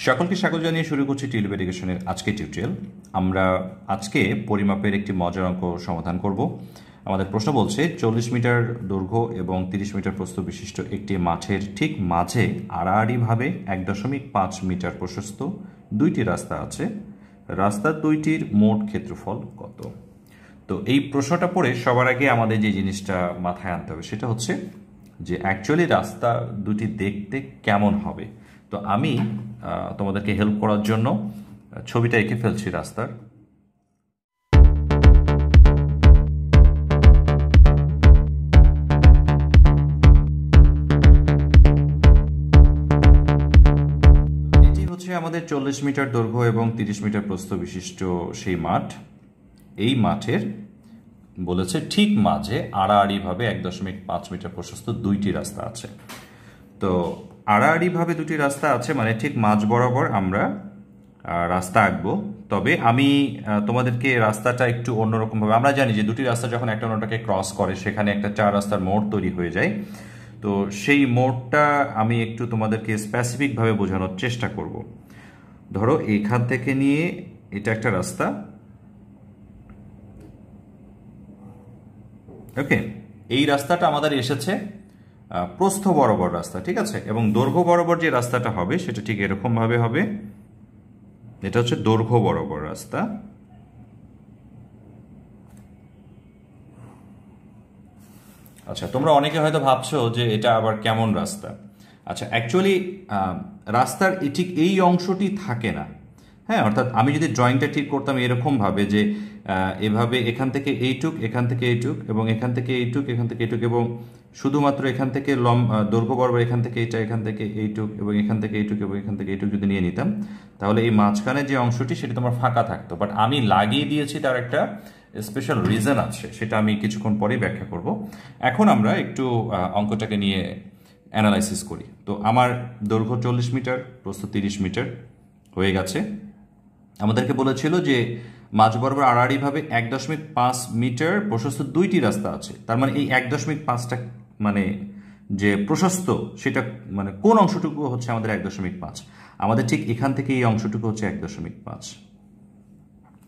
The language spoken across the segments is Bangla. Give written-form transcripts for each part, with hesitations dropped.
সকলকে স্বাগত জানিয়ে শুরু করছি টিউলিপ এডুকেশনের আজকের টিউটোরিয়াল। আমরা আজকে পরিমাপের একটি মজার অঙ্ক সমাধান করব। আমাদের প্রশ্ন বলছে 40 মিটার দৈর্ঘ্য এবং 30 মিটার প্রস্থ বিশিষ্ট একটি মাঠের ঠিক মাঝে আড়াআড়িভাবে 1.5 মিটার প্রশস্ত দুইটি রাস্তা আছে। রাস্তা দুইটির মোট ক্ষেত্রফল কত? তো এই প্রশ্নটা পড়ে সবার আগে আমাদের যে জিনিসটা মাথায় আনতে হবে সেটা হচ্ছে যে অ্যাকচুয়ালি রাস্তা দুটি দেখতে কেমন হবে। তো আমি তোমাদেরকে হেল্প করার জন্য ছবিটা এঁকে ফেলছি রাস্তার। এটি হচ্ছে আমাদের 40 মিটার দৈর্ঘ্য এবং 30 মিটার প্রস্থ বিশিষ্ট সেই মাঠ। এই মাঠের বলেছে ঠিক মাঝে আড়াআড়িভাবে 1.5 মিটার প্রশস্ত দুইটি রাস্তা আছে। তো আড়াআড়িভাবে দুটি রাস্তা আছে মানে ঠিক মাঝ বরাবর আমরা রাস্তা আঁকবো। তবে আমি তোমাদেরকে রাস্তাটা একটু অন্যরকমভাবে, আমরা জানি যে দুটি রাস্তা যখন একটা অন্যটাকে ক্রস করে সেখানে একটা চার রাস্তার মোড় তৈরি হয়ে যায়। তো সেই মোড়টা আমি একটু তোমাদেরকে স্পেসিফিকভাবে বোঝানোর চেষ্টা করব। ধরো এখান থেকে নিয়ে এটা একটা রাস্তা, ওকে। এই রাস্তাটা আমাদের এসেছে প্রস্থ বরাবর রাস্তা, ঠিক আছে, এবং দৈর্ঘ্য বরাবর যে রাস্তাটা হবে সেটা ঠিক এরকম ভাবে হবে। এটা হচ্ছে দৈর্ঘ্য বরাবর রাস্তা। আচ্ছা, তোমরা অনেকে হয়তো ভাবছো যে এটা আবার কেমন রাস্তা। আচ্ছা, অ্যাকচুয়ালি রাস্তার ঠিক এই অংশটি থাকে না, হ্যাঁ। অর্থাৎ আমি যদি ড্রয়িংটা ঠিক করতাম এরকম ভাবে যে এভাবে এখান থেকে এইটুক, এখান থেকে এইটুক, এবং এখান থেকে এইটুক, এখান থেকে এইটুক, এবং শুধুমাত্র এখান থেকে দৈর্ঘ্য বরাবর এখান থেকে এইটা, এখান থেকে এইটুক, এবং এখান থেকে এইটুক, এবং এখান থেকে এইটুক যদি নিয়ে নিতাম, তাহলে এই মাঝখানে যে অংশটি সেটা তোমার ফাঁকা থাকতো। বাট আমি লাগিয়ে দিয়েছি, তার একটা স্পেশাল রিজন আছে, সেটা আমি কিছুক্ষণ পরেই ব্যাখ্যা করব। এখন আমরা একটু অঙ্কটাকে নিয়ে অ্যানালাইসিস করি। তো আমার দৈর্ঘ্য 40 মিটার, প্রস্থ 30 মিটার হয়ে গেছে। আমাদেরকে বলেছিল যে মাঝ বরাবর আড়াআড়িভাবে 1.5 মিটার প্রশস্ত দুইটি রাস্তা আছে। তার মানে এই 1.5টা মানে যে প্রশস্ত সেটা মানে কোন অংশটুকু হচ্ছে আমাদের 1.5, আমাদের ঠিক এখান থেকে এই অংশটুকু হচ্ছে 1.5,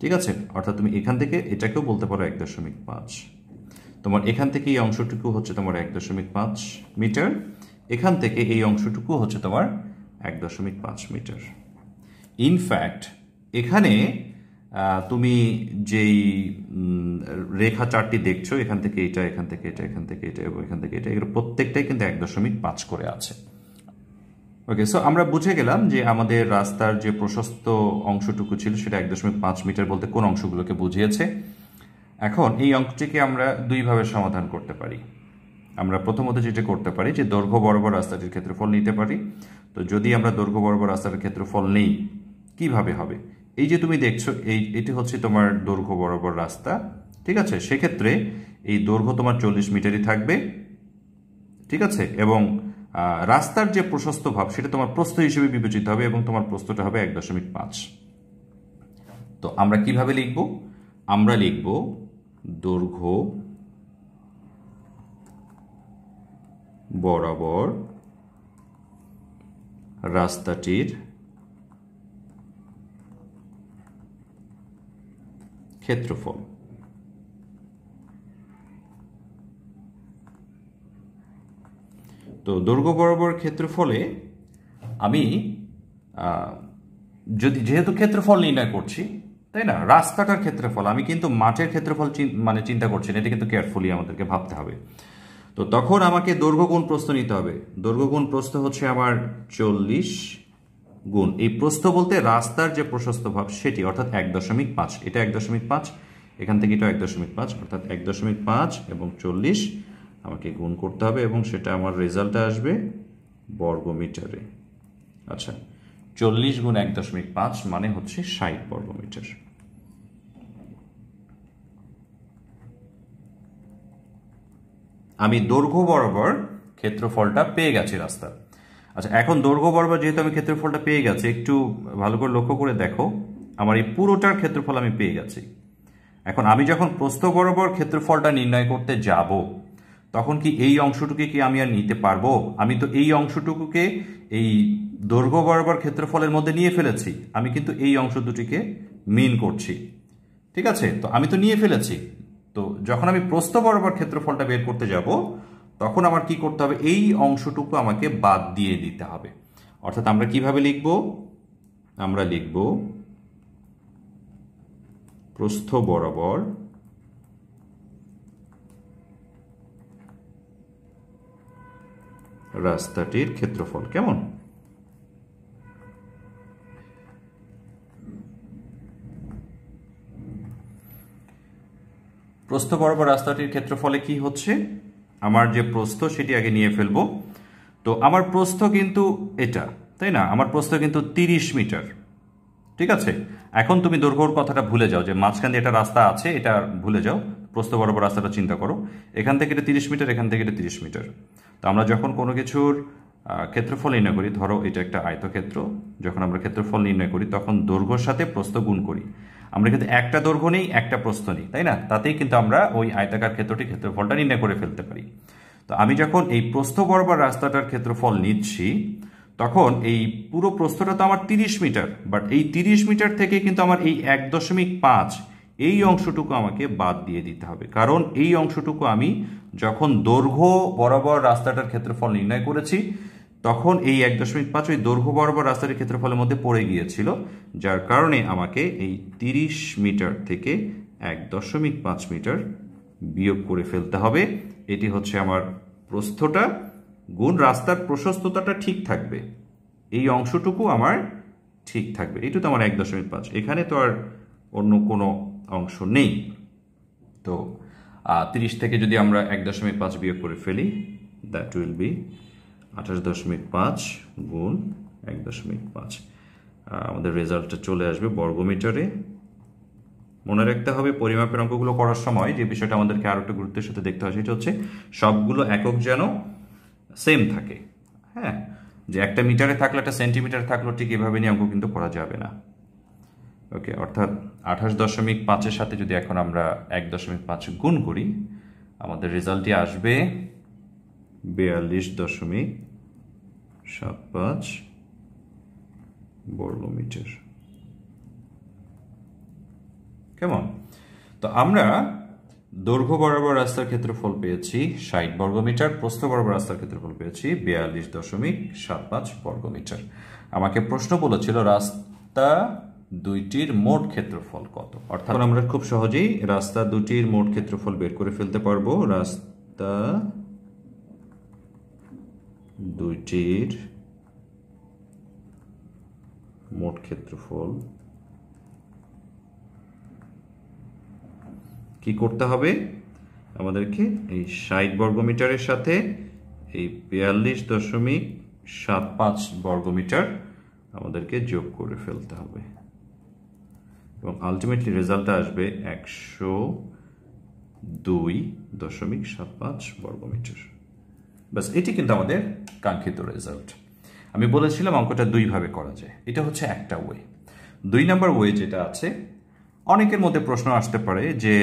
ঠিক আছে। অর্থাৎ তুমি এখান থেকে এটাকেও বলতে পারো 1.5। তোমার এখান থেকে এই অংশটুকু হচ্ছে তোমার 1.5 মিটার, এখান থেকে এই অংশটুকু হচ্ছে তোমার 1.5 মিটার। ইনফ্যাক্ট এখানে তুমি যেই রেখা চারটি দেখছো, এখান থেকে এটা, এখান থেকে এটা, এখান থেকে এটা, এবং এখান থেকে এটা, এগুলো প্রত্যেকটাই কিন্তু 1.5 করে আছে। ওকে, সো আমরা বুঝে গেলাম যে আমাদের রাস্তার যে প্রশস্ত অংশটুকু ছিল সেটা 1.5 মিটার বলতে কোন অংশগুলোকে বুঝিয়েছে। এখন এই অঙ্কটিকে আমরা দুইভাবে সমাধান করতে পারি। আমরা প্রথমত যেটা করতে পারি যে দৈর্ঘ্য বরাবর রাস্তাটির ক্ষেত্রফল নিতে পারি। তো যদি আমরা দৈর্ঘ্য বরাবর রাস্তাটির ক্ষেত্রফল নেই, কিভাবে হবে? এই যে তুমি দেখছো এটি হচ্ছে তোমার দৈর্ঘ্য বরাবর রাস্তা, ঠিক আছে। সেক্ষেত্রে এই দৈর্ঘ্য তোমার 40 মিটারই থাকবে, ঠিক আছে, এবং রাস্তার যে প্রশস্ত ভাব সেটা তোমার প্রস্থ হিসেবে বিবেচিত হবে এবং তোমার প্রস্থটা হবে 1.5। তো আমরা কিভাবে লিখব? আমরা লিখব দৈর্ঘ্য বরাবর রাস্তাটির ক্ষেত্রফল। তো দৈর্ঘ্য বরাবর ক্ষেত্রফলে আমি যেহেতু ক্ষেত্রফল নির্ণয় করছি, তাই না, রাস্তাটার ক্ষেত্রফল, আমি কিন্তু মাঠের ক্ষেত্রফল মানে চিন্তা করছি না, এটা কিন্তু কেয়ারফুলি আমাদেরকে ভাবতে হবে। তো তখন আমাকে দৈর্ঘ্য গুণ প্রস্থ নিতে হবে। দৈর্ঘ্য গুণ প্রস্থ হচ্ছে আমার 40 গুণ এই প্রস্থ বলতে রাস্তার যে প্রশস্ত ভাব সেটি, অর্থাৎ 1.5, এটা 1.5, এখান থেকে এটা 1.5, অর্থাৎ 1.5 এবং 40 আমাকে গুণ করতে হবে এবং সেটা আমার রেজাল্টে আসবে বর্গ মিটারে। আচ্ছা, 40 গুণ 1.5 মানে হচ্ছে 60 বর্গ মিটার। আমি দৈর্ঘ্য বরাবর ক্ষেত্রফলটা পেয়ে গেছি রাস্তার। আচ্ছা, এখন দৈর্ঘ্য বরাবর যেহেতু আমি ক্ষেত্রফলটা পেয়ে গেছি, একটু ভালো করে লক্ষ্য করে দেখো, আমার এই পুরোটার ক্ষেত্রফল আমি পেয়ে গেছি। এখন আমি যখন প্রস্থ বরাবর ক্ষেত্রফলটা নির্ণয় করতে যাব, তখন কি এই অংশটুকুকে কি আমি আর নিতে পারবো? আমি তো এই অংশটুকুকে এই দৈর্ঘ্য বরাবর ক্ষেত্রফলের মধ্যে নিয়ে ফেলেছি, আমি কিন্তু এই অংশ দুটিকে মিন করছি। ঠিক আছে, তো আমি তো নিয়ে ফেলেছি। তো যখন আমি প্রস্থ বরাবর ক্ষেত্রফলটা বের করতে যাব, তখন আমার কি করতে হবে, এই অংশটুকু আমাকে বাদ দিয়ে দিতে হবে। অর্থাৎ আমরা কিভাবে লিখব, আমরা লিখব প্রস্থ বরাবর রাস্তাটির ক্ষেত্রফল। কেমন? প্রস্থ বরাবর রাস্তাটির ক্ষেত্রফলে কি হচ্ছে, আমার যে প্রস্থ সেটি আগে নিয়ে ফেলবো। তো আমার প্রস্থ কিন্তু এটা, তাই না? আমার প্রস্থ কিন্তু 30 মিটার। ঠিক আছে, এখন তুমি দৈর্ঘ্যর কথাটা ভুলে যাও, যে মাঝখান দিয়ে একটা রাস্তা আছে এটা ভুলে যাও, প্রস্থ বরাবর রাস্তাটা চিন্তা করো। এখান থেকে এটা 30 মিটার, এখান থেকে এটা 30 মিটার। তো আমরা যখন কোনো কিছুর ক্ষেত্রফল নির্ণয় করি, ধরো এটা একটা আয়তক্ষেত্র, যখন আমরা ক্ষেত্রফল নির্ণয় করি তখন দৈর্ঘ্যর সাথে প্রস্থ গুণ করি। আমরা কিন্তু একটা দৈর্ঘ্য নেই, একটা প্রস্থ নেই, তাই না? তাতেই কিন্তু আমরা ওই আয়তাকার ক্ষেত্রটির ক্ষেত্রফলটা নির্ণয় করে ফেলতে পারি। তো আমি যখন এই প্রস্থ বরাবর রাস্তাটার ক্ষেত্রফল নিচ্ছি, তখন এই পুরো প্রস্থটা তো আমার 30 মিটার, বাট এই 30 মিটার থেকে কিন্তু আমার এই 1.5 এই অংশটুকু আমাকে বাদ দিয়ে দিতে হবে। কারণ এই অংশটুকু আমি যখন দৈর্ঘ্য বরাবর রাস্তাটার ক্ষেত্রফল নির্ণয় করেছি, তখন এই 1.5 ওই দৈর্ঘ্য বরাবর রাস্তাটির ক্ষেত্রফলের মধ্যে পড়ে গিয়েছিল, যার কারণে আমাকে এই 30 মিটার থেকে 1.5 মিটার বিয়োগ করে ফেলতে হবে। এটি হচ্ছে আমার প্রস্থটা গুণ রাস্তার প্রশস্ততাটা ঠিক থাকবে, এই অংশটুকু আমার ঠিক থাকবে। এটু তো আমার 1.5, এখানে তো আর অন্য কোনো অংশ নেই। তো 30 থেকে যদি আমরা 1.5 বিয়োগ করে ফেলি, দ্যাট উইল বি 28.5 গুণ 1.5। আমাদের রেজাল্টটা চলে আসবে বর্গমিটারে। মনে রাখতে হবে পরিমাপের অঙ্কগুলো করার সময় যে বিষয়টা আমাদেরকে আরো একটু গুরুত্বের সাথে দেখতে হয়, সেটা হচ্ছে সবগুলো একক যেন সেম থাকে। হ্যাঁ, যে একটা মিটারে থাকলে একটা সেন্টিমিটার থাকলো, ঠিক এভাবে নিয়ে অঙ্ক কিন্তু করা যাবে না। ওকে, অর্থাৎ 28.5-এর সাথে যদি এখন আমরা 1.5 গুণ করি, আমাদের রেজাল্টটি আসবে 42.75 বর্গমিটার। কেমন? তো আমরা দৈর্ঘ্য বরাবর রাস্তার ক্ষেত্রফল পেয়েছি 60 বর্গমিটার, প্রস্থ বরাবর রাস্তার ক্ষেত্রফল পেয়েছি 42.75 বর্গমিটার। আমাকে প্রশ্ন বলেছিল রাস্তা দুইটির মোট ক্ষেত্রফল কত। অর্থাৎ আমরা খুব সহজেই রাস্তা দুটির মোট ক্ষেত্রফল বের করে ফেলতে পারবো। রাস্তা দুইটির মোট ক্ষেত্রফল কি করতে হবে, আমাদেরকে এই 60 বর্গমিটারের সাথে এই 42.75 বর্গমিটার আমাদেরকে যোগ করে ফেলতে হবে, এবং আলটিমেটলি রেজাল্টটা আসবে 102.75 বর্গমিটার। বাস, এটি কিন্তু আমাদের কাঙ্ক্ষিত রেজাল্ট। আমি বলেছিলাম অঙ্কটা দুইভাবে করা যায়, এটা হচ্ছে একটা ওয়ে। 2 নম্বর ওয়ে যেটা আছে, অনেকের মধ্যে প্রশ্ন আসতে পারে যে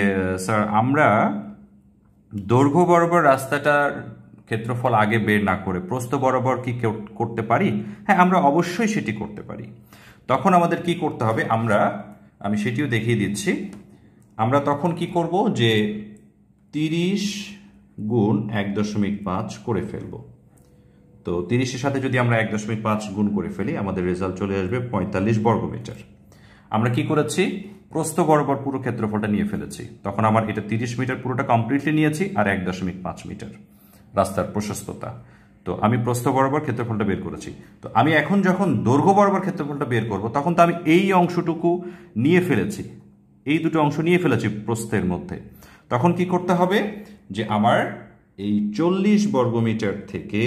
স্যার আমরা দৈর্ঘ্য বরাবর রাস্তাটার ক্ষেত্রফল আগে বের না করে প্রস্থ বরাবর কি করতে পারি? হ্যাঁ, আমরা অবশ্যই সেটি করতে পারি। তখন আমাদের কি করতে হবে, আমি সেটিও দেখিয়ে দিচ্ছি। আমরা তখন কি করব, যে 30 গুণ 1.5 করে ফেলবো। তো 30-এর সাথে যদি আমরা 1.5 গুণ করে ফেলি, আমাদের রেজাল্ট চলে আসবে 45 বর্গমিটার। আমরা কি করেছি, প্রস্থ বরাবর পুরো ক্ষেত্রফলটা নিয়ে ফেলেছি। তখন আমার এটা 30 মিটার পুরোটা কমপ্লিটলি নিয়েছি, আর 1.5 মিটার রাস্তার প্রশস্ততা। তো আমি প্রস্থ বরাবর ক্ষেত্রফলটা বের করেছি। তো আমি এখন যখন দৈর্ঘ্য বরাবর ক্ষেত্রফলটা বের করব, তখন তো আমি এই অংশটুকু নিয়ে ফেলেছি, এই দুটো অংশ নিয়ে ফেলেছি প্রস্থের মধ্যে। তখন কি করতে হবে, যে আমার এই 40 বর্গমিটার থেকে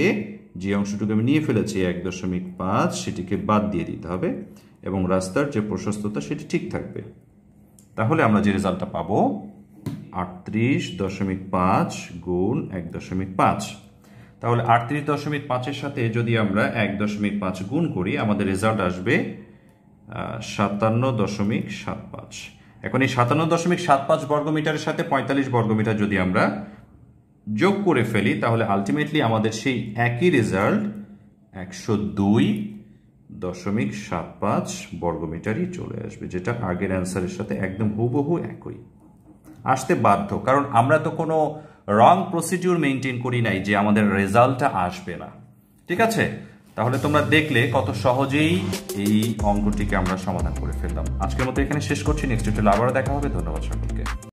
যে অংশটুকু আমি নিয়ে ফেলেছি 1.5, সেটিকে বাদ দিয়ে দিতে হবে, এবং রাস্তার যে প্রশস্ততা সেটি ঠিক থাকবে। তাহলে আমরা যে রেজাল্টটা পাবো 38.5 গুণ 1.5। তাহলে 38.5-এর সাথে যদি আমরা 1.5 গুণ করি, আমাদের রেজাল্ট আসবে 57.75। এখন এই 57.75 বর্গমিটারের সাথে 45 বর্গমিটার যদি আমরা যোগ করে ফেলি, তাহলে আলটিমেটলি আমাদের সেই একই রেজাল্ট 0.75 বর্গমিটারই চলে আসবে, যেটা আগের অ্যান্সারের সাথে একদম হুবহু একই আসতে বাধ্য, কারণ আমরা তো কোনো রং প্রসিডিউর মেনটেন করি নাই যে আমাদের রেজাল্টটা আসবে না। ঠিক আছে, তাহলে তোমরা দেখলে কত সহজেই এই অঙ্কটিকে আমরা সমাধান করে ফেললাম। আজকের মতো এখানে শেষ করছি, নেক্সট টিউটোরিয়ালে আবারও দেখা হবে। ধন্যবাদ সকলকে।